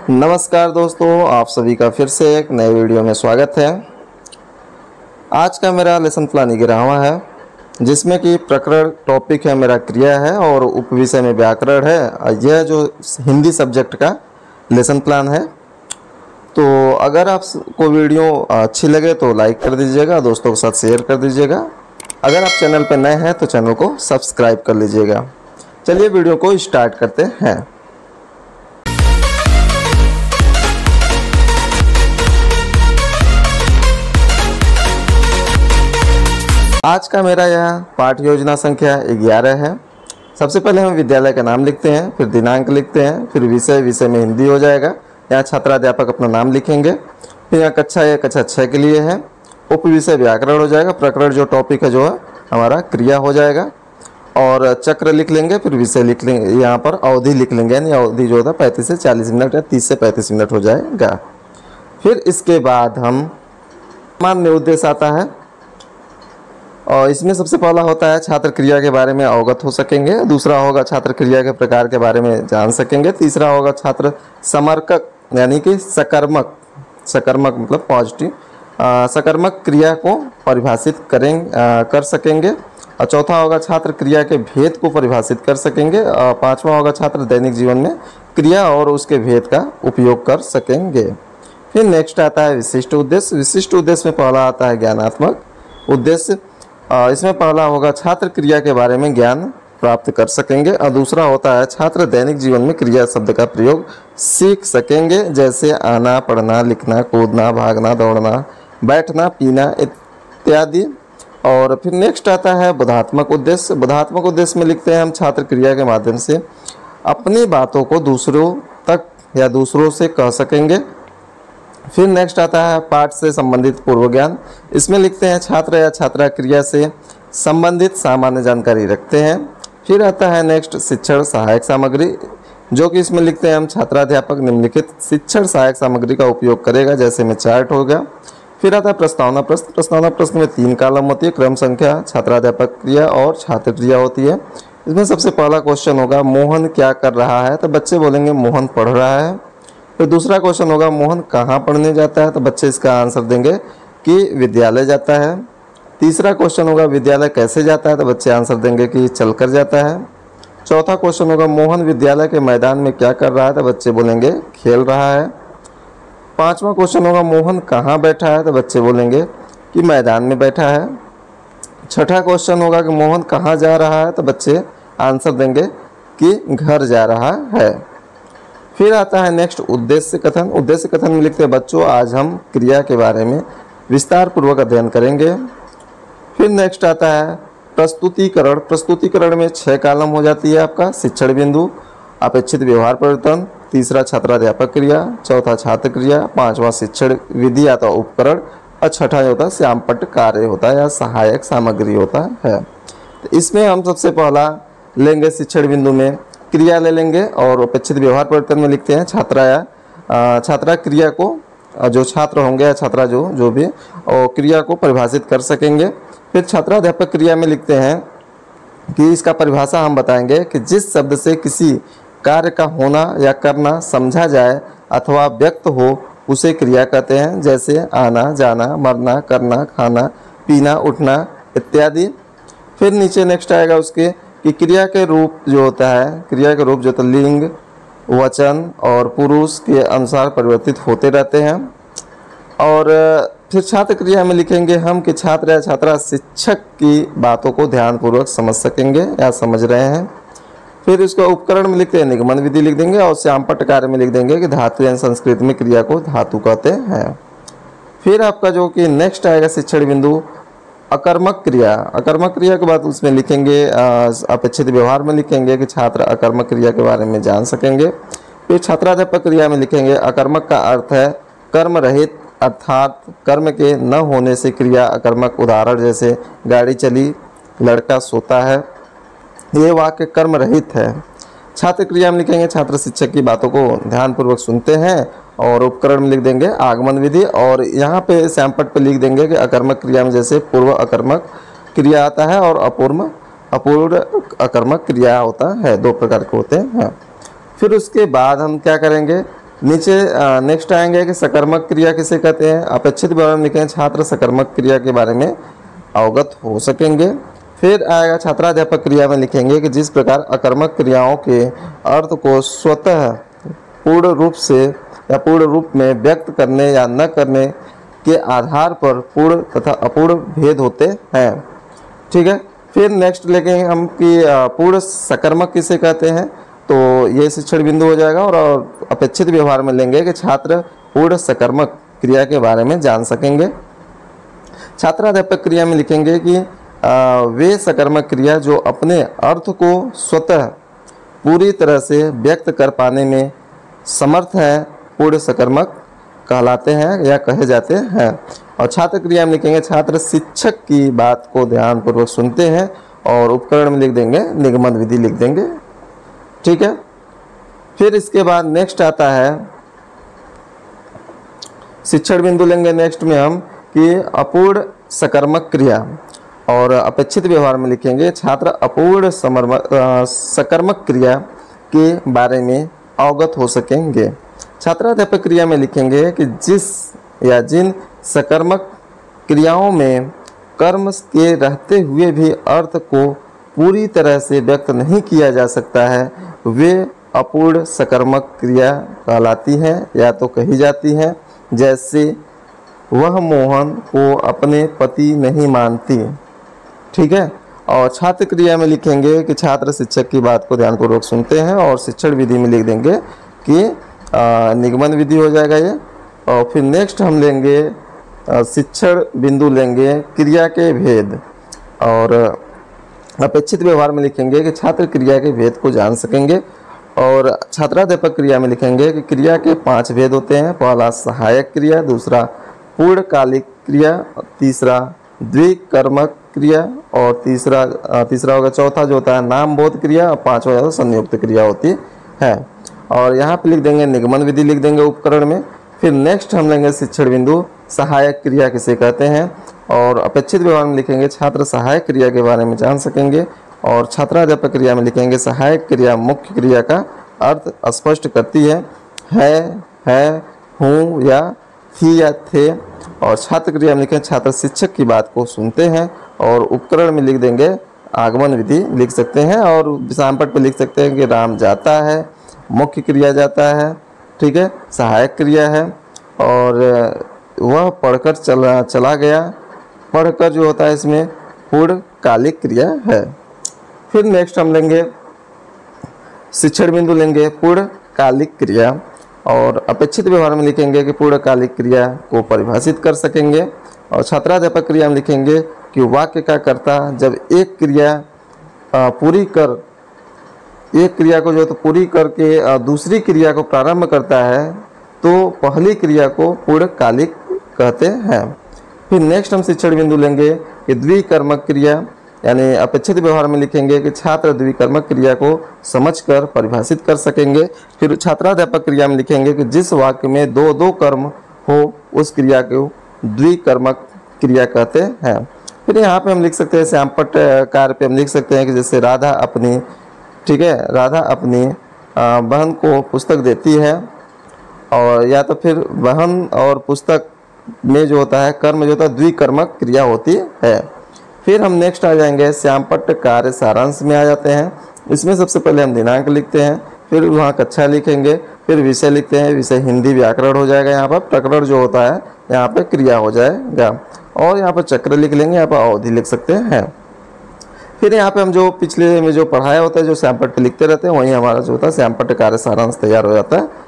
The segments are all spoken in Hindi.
नमस्कार दोस्तों, आप सभी का फिर से एक नए वीडियो में स्वागत है। आज का मेरा लेसन प्लान 11वां है, जिसमें कि प्रकरण टॉपिक है मेरा क्रिया है और उपविषय में व्याकरण है। यह जो हिंदी सब्जेक्ट का लेसन प्लान है। तो अगर आपको वीडियो अच्छी लगे तो लाइक कर दीजिएगा, दोस्तों के साथ शेयर कर दीजिएगा। अगर आप चैनल पर नए हैं तो चैनल को सब्सक्राइब कर लीजिएगा। चलिए वीडियो को स्टार्ट करते हैं। आज का मेरा यह पाठ योजना संख्या 11 है। सबसे पहले हम विद्यालय का नाम लिखते हैं, फिर दिनांक लिखते हैं, फिर विषय में हिंदी हो जाएगा। यहाँ छात्राध्यापक अपना नाम लिखेंगे। फिर यहाँ कक्षा 1 कक्षा 6 के लिए है। उप विषय व्याकरण हो जाएगा। प्रकरण जो टॉपिक है जो है हमारा क्रिया हो जाएगा। और चक्र लिख लेंगे, फिर विषय लिख लेंगे। यहाँ पर अवधि लिख लेंगे, यानी अवधि जो होता है 35 से 40 मिनट या 30 से 35 मिनट हो जाएगा। फिर इसके बाद हम सामान्य उद्देश्य आता है और इसमें सबसे पहला होता है छात्र क्रिया के बारे में अवगत हो सकेंगे। दूसरा होगा छात्र क्रिया के प्रकार के बारे में जान सकेंगे। तीसरा होगा छात्र समर्पक यानी कि सकर्मक मतलब पॉजिटिव सकर्मक क्रिया को परिभाषित कर सकेंगे। और चौथा होगा छात्र क्रिया के भेद को परिभाषित कर सकेंगे। और पांचवा होगा छात्र दैनिक जीवन में क्रिया और उसके भेद का उपयोग कर सकेंगे। फिर नेक्स्ट आता है विशिष्ट उद्देश्य। विशिष्ट उद्देश्य में पहला आता है ज्ञानात्मक उद्देश्य। इसमें पहला होगा छात्र क्रिया के बारे में ज्ञान प्राप्त कर सकेंगे। और दूसरा होता है छात्र दैनिक जीवन में क्रिया शब्द का प्रयोग सीख सकेंगे, जैसे आना, पढ़ना, लिखना, कूदना, भागना, दौड़ना, बैठना, पीना इत्यादि। और फिर नेक्स्ट आता है बोधात्मक उद्देश्य। बोधात्मक उद्देश्य में लिखते हैं हम छात्र क्रिया के माध्यम से अपनी बातों को दूसरों तक या दूसरों से कह सकेंगे। फिर नेक्स्ट आता है पाठ से संबंधित पूर्व ज्ञान। इसमें लिखते हैं छात्र या छात्रा क्रिया से संबंधित सामान्य जानकारी रखते हैं। फिर आता है नेक्स्ट शिक्षण सहायक सामग्री, जो कि इसमें लिखते हैं हम छात्राध्यापक निम्नलिखित शिक्षण सहायक सामग्री का उपयोग करेगा, जैसे में चार्ट हो गया। फिर आता है प्रस्तावना प्रश्न। प्रस्तावना प्रश्न में 3 कॉलम होती है, क्रम संख्या, छात्राध्यापक क्रिया और छात्र क्रिया होती है। इसमें सबसे पहला क्वेश्चन होगा मोहन क्या कर रहा है, तो बच्चे बोलेंगे मोहन पढ़ रहा है। फिर दूसरा क्वेश्चन होगा मोहन कहाँ पढ़ने जाता है, तो बच्चे इसका आंसर देंगे कि विद्यालय जाता है। तीसरा क्वेश्चन होगा विद्यालय कैसे जाता है, तो बच्चे आंसर देंगे कि चलकर जाता है। चौथा क्वेश्चन होगा मोहन विद्यालय के मैदान में क्या कर रहा है, तो बच्चे बोलेंगे खेल रहा है। पांचवा क्वेश्चन होगा मोहन कहाँ बैठा है, तो बच्चे बोलेंगे कि मैदान में बैठा है। छठा क्वेश्चन होगा कि मोहन कहाँ जा रहा है, तो बच्चे आंसर देंगे कि घर जा रहा है। फिर आता है नेक्स्ट उद्देश्य कथन। उद्देश्य कथन में लिखते हैं बच्चों आज हम क्रिया के बारे में विस्तार पूर्वक अध्ययन करेंगे। फिर नेक्स्ट आता है प्रस्तुतिकरण। प्रस्तुतिकरण में 6 कॉलम हो जाती है आपका शिक्षण बिंदु, अपेक्षित व्यवहार परिवर्तन, तीसरा छात्राध्यापक क्रिया, चौथा छात्र क्रिया, पांचवा शिक्षण विधि या तो उपकरण और छठा जो होता है श्यामपट्ट कार्य होता है या सहायक सामग्री होता है। तो इसमें हम सबसे पहला लेंगे शिक्षण बिंदु में क्रिया ले लेंगे और अपेक्षित व्यवहार परिवर्तन में लिखते हैं छात्रा क्रिया को जो छात्र होंगे या छात्रा जो भी और क्रिया को परिभाषित कर सकेंगे। फिर छात्राध्यापक क्रिया में लिखते हैं कि इसका परिभाषा हम बताएंगे कि जिस शब्द से किसी कार्य का होना या करना समझा जाए अथवा व्यक्त हो उसे क्रिया कहते हैं, जैसे आना, जाना, मरना, करना, खाना, पीना, उठना इत्यादि। फिर नीचे नेक्स्ट आएगा उसके कि क्रिया के रूप जो होता है, क्रिया के रूप जो होता है लिंग, वचन और पुरुष के अनुसार परिवर्तित होते रहते हैं। और फिर छात्र क्रिया में लिखेंगे हम कि छात्र या छात्रा शिक्षक की बातों को ध्यानपूर्वक समझ सकेंगे या समझ रहे हैं। फिर इसको उपकरण में लिखते हैं निगमन विधि लिख देंगे और श्यामपट्ट कार्य में लिख देंगे कि धातु यानी संस्कृत में क्रिया को धातु कहते हैं। फिर आपका जो कि नेक्स्ट आएगा शिक्षण बिंदु अकर्मक क्रिया। अकर्मक क्रिया के बाद उसमें लिखेंगे अपेक्षित व्यवहार में लिखेंगे कि छात्र अकर्मक क्रिया के बारे में जान सकेंगे। फिर छात्राध्यापक क्रिया में लिखेंगे अकर्मक का अर्थ है कर्म रहित, अर्थात कर्म के न होने से क्रिया अकर्मक। उदाहरण जैसे गाड़ी चली, लड़का सोता है, ये वाक्य कर्म रहित है। छात्र क्रिया में लिखेंगे छात्र शिक्षक की बातों को ध्यानपूर्वक सुनते हैं। और उपकरण में लिख देंगे आगमन विधि। और यहाँ पे श्यामपट्ट पे लिख देंगे कि अकर्मक क्रिया में जैसे पूर्व अकर्मक क्रिया आता है और अपूर्व अकर्मक क्रिया होता है, 2 प्रकार के होते हैं। फिर उसके बाद हम क्या करेंगे नीचे नेक्स्ट आएंगे कि सकर्मक क्रिया किसे कहते हैं। अपेक्षित विवरण लिखें, छात्र सकर्मक क्रिया के बारे में अवगत हो सकेंगे। फिर आएगा छात्राध्यापक क्रिया में लिखेंगे कि जिस प्रकार अकर्मक क्रियाओं के अर्थ को स्वतः पूर्ण रूप से या पूर्ण रूप में व्यक्त करने या न करने के आधार पर पूर्ण तथा अपूर्ण भेद होते हैं। ठीक है, फिर नेक्स्ट लेंगे हम कि पूर्ण सकर्मक किसे कहते हैं, तो ये शिक्षण बिंदु हो जाएगा। और अपेक्षित व्यवहार में लेंगे कि छात्र पूर्ण सकर्मक क्रिया के बारे में जान सकेंगे। छात्राध्यापक क्रिया में लिखेंगे कि वे सकर्मक क्रिया जो अपने अर्थ को स्वतः पूरी तरह से व्यक्त कर पाने में समर्थ हैं पूर्ण सकर्मक कहलाते हैं या कहे जाते हैं। और छात्र क्रिया में लिखेंगे छात्र शिक्षक की बात को ध्यानपूर्वक सुनते हैं, और उपकरण में लिख देंगे निगमन विधि लिख देंगे। ठीक है, फिर इसके बाद नेक्स्ट आता है शिक्षण बिंदु लेंगे नेक्स्ट में हम कि अपूर्ण सकर्मक क्रिया, और अपेक्षित व्यवहार में लिखेंगे छात्र अपूर्ण सकर्मक क्रिया के बारे में अवगत हो सकेंगे। छात्राध्यापक क्रिया में लिखेंगे कि जिस या जिन सकर्मक क्रियाओं में कर्म के रहते हुए भी अर्थ को पूरी तरह से व्यक्त नहीं किया जा सकता है, वे अपूर्ण सकर्मक क्रिया कहलाती हैं या तो कही जाती हैं। जैसे वह मोहन को अपने पति नहीं मानती। ठीक है, और छात्र क्रिया में लिखेंगे कि छात्र शिक्षक की बात को ध्यानपूर्वक सुनते हैं, और शिक्षण विधि में लिख देंगे कि निगमन विधि हो जाएगा ये। और फिर नेक्स्ट हम लेंगे शिक्षण बिंदु लेंगे क्रिया के भेद, और अपेक्षित व्यवहार में लिखेंगे कि छात्र क्रिया के भेद को जान सकेंगे। और छात्राध्यापक क्रिया में लिखेंगे कि क्रिया के 5 भेद होते हैं। पहला सहायक क्रिया, दूसरा पूर्णकालिक क्रिया, तीसरा द्विकर्मक क्रिया, और तीसरा होगा चौथा जो होता है नाम बोध क्रिया, और पांचवा जो संयुक्त क्रिया होती है। और यहाँ पे लिख देंगे निगमन विधि लिख देंगे उपकरण में। फिर नेक्स्ट हम लेंगे शिक्षण बिंदु सहायक क्रिया किसे कहते हैं, और अपेक्षित व्यवहार में लिखेंगे छात्र सहायक क्रिया के बारे में जान सकेंगे। और छात्राध्यापक क्रिया में लिखेंगे सहायक क्रिया मुख्य क्रिया का अर्थ स्पष्ट करती है, हूँ या थी या थे। और छात्र क्रिया में लिखें छात्र शिक्षक की बात को सुनते हैं, और उपकरण में लिख देंगे आगमन विधि लिख सकते हैं, और विषामपट पे लिख सकते हैं कि राम जाता है, मुख्य क्रिया जाता है। ठीक है, सहायक क्रिया है, और वह पढ़कर चला गया, पढ़कर जो होता है इसमें पूर्णकालिक क्रिया है। फिर नेक्स्ट हम लेंगे शिक्षण बिंदु लेंगे पूर्णकालिक क्रिया, और अपेक्षित व्यवहार में लिखेंगे कि पूर्णकालिक क्रिया को परिभाषित कर सकेंगे। और छात्राध्यापक क्रिया में लिखेंगे कि वाक्य का कर्ता जब एक क्रिया को जो तो पूरी करके दूसरी क्रिया को प्रारंभ करता है, तो पहली क्रिया को पूर्णकालिक कहते हैं। फिर नेक्स्ट हम शिक्षण बिंदु लेंगे कि द्विकर्मक क्रिया, यानी अपेक्षित व्यवहार में लिखेंगे कि छात्र द्विकर्मक क्रिया को समझकर परिभाषित कर सकेंगे। फिर छात्राध्यापक क्रिया में लिखेंगे कि जिस वाक्य में दो कर्म हो उस क्रिया को द्विकर्मक क्रिया कहते हैं। फिर यहाँ पे हम लिख सकते हैं श्यामपट्ट कार्य पे हम लिख सकते हैं कि जैसे राधा अपनी बहन को पुस्तक देती है, और या तो फिर बहन और पुस्तक में जो होता है कर्म जो होता है द्विकर्मक क्रिया होती है। फिर हम नेक्स्ट आ जाएंगे श्यामपट्ट कार्य सारांश में आ जाते हैं। इसमें सबसे पहले हम दिनांक लिखते हैं, फिर वहाँ कक्षा लिखेंगे, फिर विषय लिखते हैं, विषय हिंदी व्याकरण हो जाएगा। यहाँ पर प्रकरण जो होता है यहाँ पे क्रिया हो जाएगा, और यहाँ पर चक्र लिख लेंगे, यहाँ पर अवधि लिख सकते हैं। फिर यहाँ पे हम जो पिछले में जो पढ़ाया होता है जो श्यामपट्ट लिखते रहते हैं, वहीं हमारा जो होता है श्यामपट्ट कार्य सारांश तैयार हो जाता है।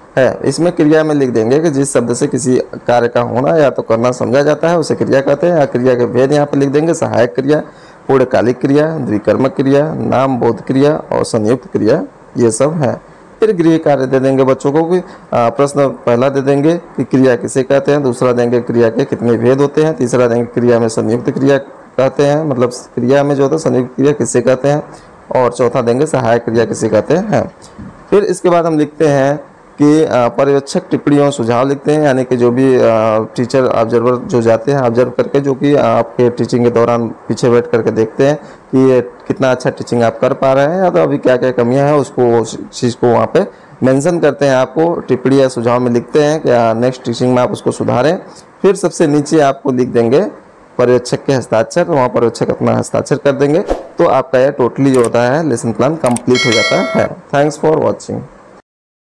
इसमें क्रिया में लिख देंगे कि जिस शब्द से किसी कार्य का होना या तो करना समझा जाता है उसे क्रिया कहते हैं। या क्रिया के भेद यहाँ पे लिख देंगे सहायक क्रिया, पूर्णकालिक क्रिया, द्विकर्मक क्रिया, नाम बोध क्रिया और संयुक्त क्रिया, ये सब हैं। फिर गृह कार्य दे देंगे बच्चों को कि प्रश्न पहला दे देंगे कि क्रिया किसे कहते हैं, दूसरा देंगे क्रिया के कितने भेद होते हैं, तीसरा देंगे क्रिया में संयुक्त क्रिया कहते हैं, मतलब क्रिया में जो होता है संयुक्त क्रिया किसे कहते हैं, और चौथा देंगे सहायक क्रिया किसे कहते हैं। फिर इसके बाद हम लिखते हैं कि पर्यवेक्षक टिप्पणी और सुझाव लिखते हैं, यानी कि जो भी टीचर ऑब्जर्वर जो जाते हैं ऑब्जर्व करके, जो कि आपके टीचिंग के दौरान पीछे बैठ करके देखते हैं कि ये कितना अच्छा टीचिंग आप कर पा रहे हैं या तो अभी क्या क्या कमियां हैं, उसको उस चीज़ को वहाँ पे मेंशन करते हैं, आपको टिप्पणी या सुझाव में लिखते हैं कि नेक्स्ट टीचिंग में आप उसको सुधारें। फिर सबसे नीचे आपको लिख देंगे पर्यवेक्षक के हस्ताक्षर, तो वहाँ पर्यवेक्षक अपना हस्ताक्षर कर देंगे, तो आपका यह टोटली जो होता है लेसन प्लान कंप्लीट हो जाता है। Thanks for watching.